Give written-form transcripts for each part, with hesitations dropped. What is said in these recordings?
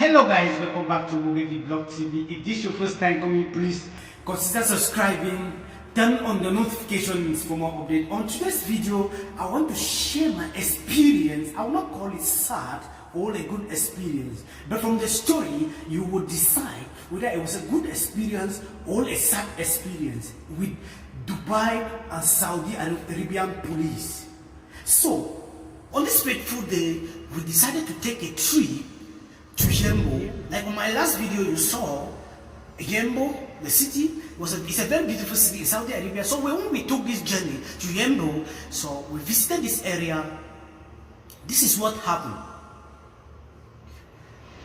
Hello guys, welcome back to Mugevi Vlog TV. If this is your first time coming, please consider subscribing, turn on the notifications for more updates. On today's video, I want to share my experience. I will not call it sad or a good experience, but from the story, you will decide whether it was a good experience or a sad experience with Dubai and Saudi Arabian police. So, on this fateful day, we decided to take a trip to Yembo. Like on my last video, you saw Yembo, the city, it's a very beautiful city in Saudi Arabia. So when we took this journey to Yembo, so we visited this area. This is what happened.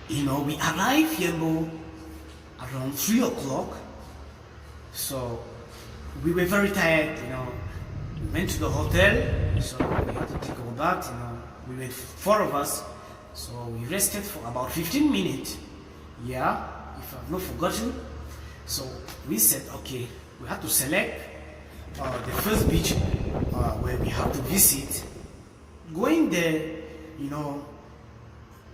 You know, we arrived Yembo around 3 o'clock. So we were very tired, you know. We went to the hotel, so we had to take our bath, you know. We were 4 of us. So we rested for about 15 minutes. Yeah, if I've not forgotten. So we said, okay, we have to select the first beach where we have to visit. Going there, you know,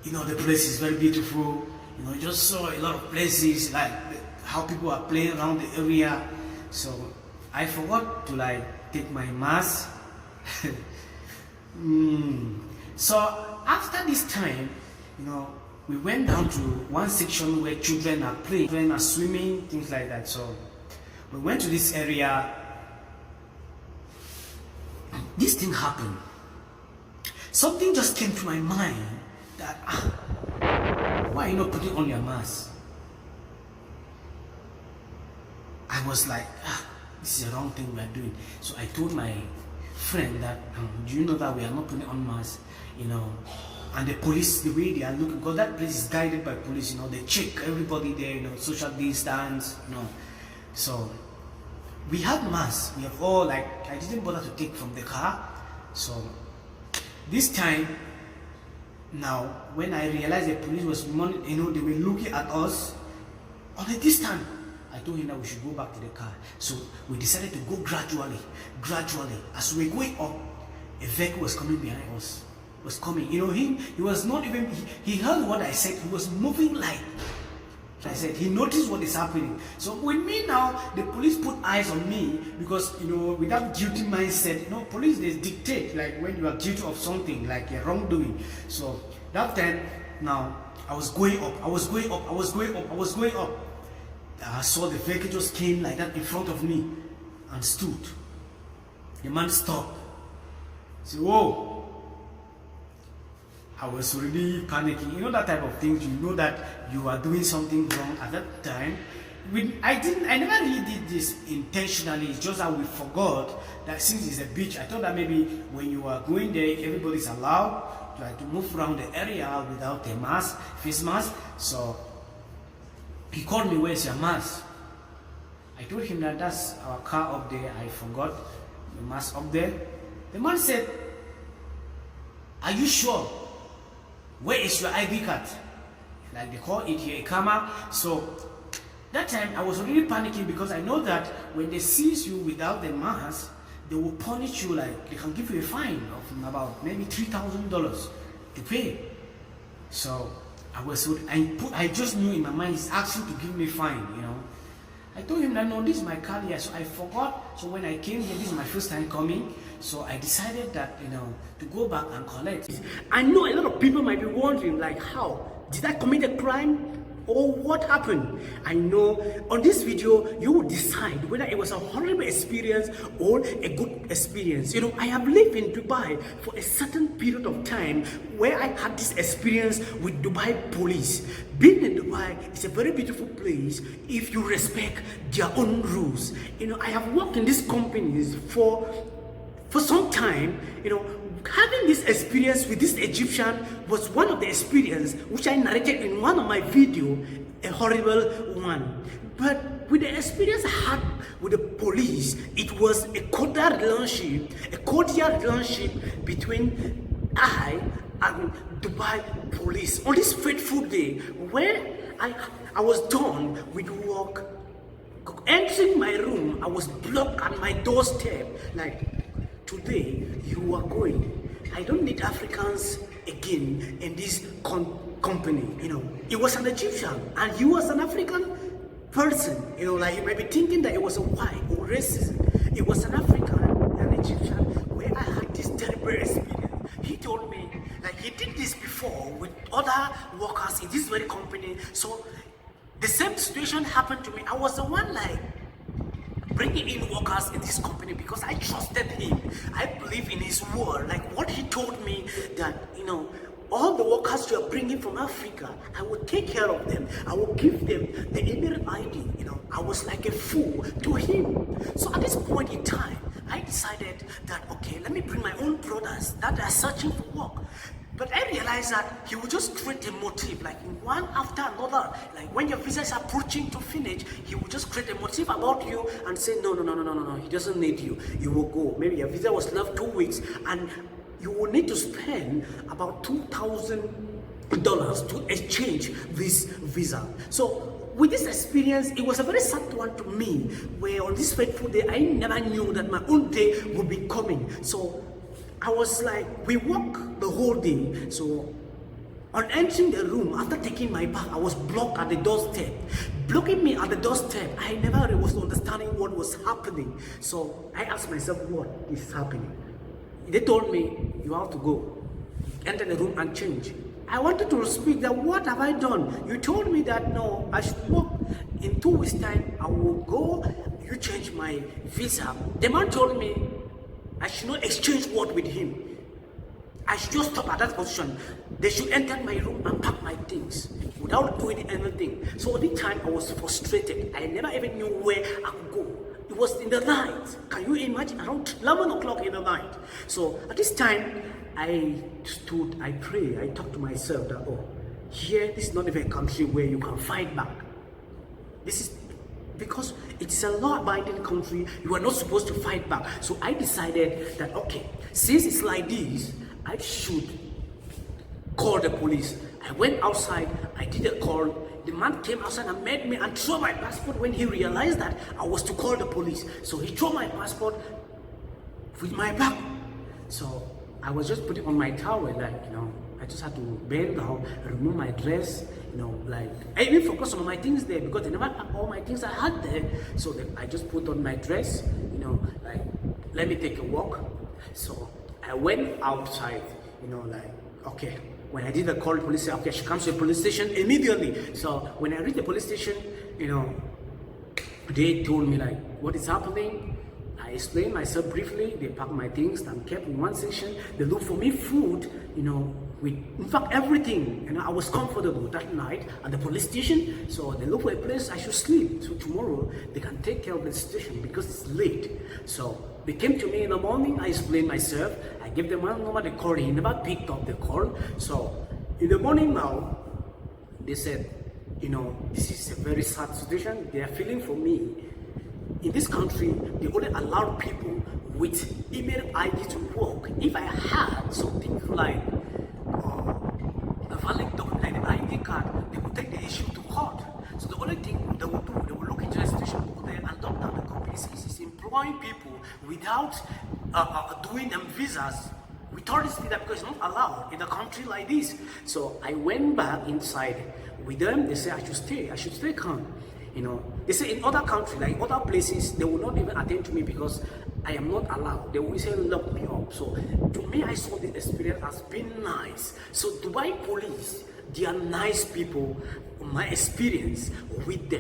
the place is very beautiful. You know, you just saw a lot of places, like how people are playing around the area. So I forgot to like take my mask. So after this time, you know, we went down to one section where children are playing, children are swimming, things like that. So we went to this area. This thing happened. Something just came to my mind that, why are you not putting on your mask? I was like, this is the wrong thing we are doing. So I told my friend that, do you know that we are not putting on masks? You know, and the police, the way they are looking, because that place is guided by police, you know, they check everybody there, you know, social distance, you know. So we had masks, we have all, like, I didn't bother to take from the car. So this time, now, when I realized the police was, you know, they were looking at us on a distance, I told him that we should go back to the car. So we decided to go gradually. As we were going up, a vehicle was coming behind us. Was coming, you know, he was not even, he heard what I said, he was moving like I said, he noticed what is happening. So with me now, the police put eyes on me because, you know, with that guilty mindset, you know, police, they dictate, like when you are guilty of something, like a wrongdoing. So that time, now, I was going up. I saw the vehicle just came like that in front of me and stood. The man stopped. I said, whoa. I was really panicking. You know that type of things. You know that you are doing something wrong at that time. I never really did this intentionally. It's just that we forgot that since it's a beach, I thought that maybe when you are going there, everybody's allowed to move around the area without a mask, face mask. So he called me, where's your mask? I told him that that's our car up there. I forgot the mask up there. The man said, are you sure? Where is your ID card? Like they call it here, a camera. So that time I was really panicking because I know that when they seize you without the mask, they will punish you, like they can give you a fine of about maybe $3,000 to pay. So I just knew in my mind he's asking to give me a fine, you know. I told him that no, this is my car here, so I forgot. So when I came here, this is my first time coming. So I decided that, you know, to go back and collect. I know a lot of people might be wondering, like, how? Did I commit a crime? Or what happened? I know on this video, you will decide whether it was a horrible experience or a good experience. You know, I have lived in Dubai for a certain period of time where I had this experience with Dubai police. Being in Dubai is a very beautiful place if you respect their own rules. You know, I have worked in these companies for some time. You know, having this experience with this Egyptian was one of the experiences which I narrated in one of my videos, a horrible one. But with the experience I had with the police, it was a cordial relationship between I and Dubai police. On this fateful day, where I was done with work, entering my room, I was blocked at my doorstep, like, today you are going. I don't need Africans again in this company. It was an Egyptian and he was an African person. Like you might be thinking that it was a white or racist. It was an African, an Egyptian, where I had this terrible experience. He told me like he did this before with other workers in this very company. So the same situation happened to me. I was the one like bringing in workers in this company because I trusted him. I believe in his word. Like what he told me that, all the workers you are bringing from Africa, I will take care of them. I will give them the email ID. I was like a fool to him. So at this point in time, I decided that, okay, let me bring my own brothers that are searching for work. But I realized that he would just create a motive, like one after another. Like when your visa is approaching to finish, he will just create a motive about you and say, no, he doesn't need you. You will go. Maybe your visa was left 2 weeks and you will need to spend about $2,000 to exchange this visa. So with this experience, it was a very sad one to me, where on this fateful day, I never knew that my own day would be coming. So I was like, we walked the whole day. So on entering the room, after taking my bag, I was blocked at the doorstep. Blocking me at the doorstep, I never was understanding what was happening. So I asked myself, what is happening? They told me, you have to go. Enter the room and change. I wanted to speak that, what have I done? You told me that, no, I should walk. In 2 weeks' time, I will go. You change my visa. The man told me, I should not exchange word with him. I should just stop at that position. They should enter my room and pack my things without doing anything. So at the time, I was frustrated. I never even knew where I could go. It was in the night. Can you imagine? Around 11 o'clock in the night. So at this time, I stood, I prayed, I talked to myself that, here, this is not even a country where you can fight back. This is because it is a law-abiding country, you are not supposed to fight back. So I decided that, okay, since it's like this, I should call the police. I went outside, I did a call. The man came outside and met me and threw my passport when he realized that I was to call the police. So he threw my passport with my bag. So I was just putting on my towel, I just had to bend down, remove my dress, I even focused on my things there because they never had all my things I had there. So I just put on my dress, let me take a walk. So I went outside, okay. When I did the call, the police said, okay, she comes to the police station immediately. So when I reached the police station, they told me what is happening. I explained myself briefly. They packed my things and kept in one section. They looked for me food, with in fact everything. I was comfortable that night at the police station. So they looked for a place I should sleep. So tomorrow they can take care of the situation because it's late. So they came to me in the morning. I explained myself. I gave them one number. They called. He never picked up the call. So in the morning now, they said, this is a very sad situation. They are feeling for me. In this country, they only allow people with email ID to work. If I had something like a valid document, like an ID card, they would take the issue to court. So the only thing they will do, they will look into the situation, go there and lock down the company since it's employing people without doing them visas. Without this visa, because it's not allowed in a country like this. So I went back inside with them. They said I should stay calm. They say in other countries, like other places, they will not even attend to me because I am not allowed. They will say lock me up. So to me, I saw this experience as being nice. So Dubai police, they are nice people. My experience with them.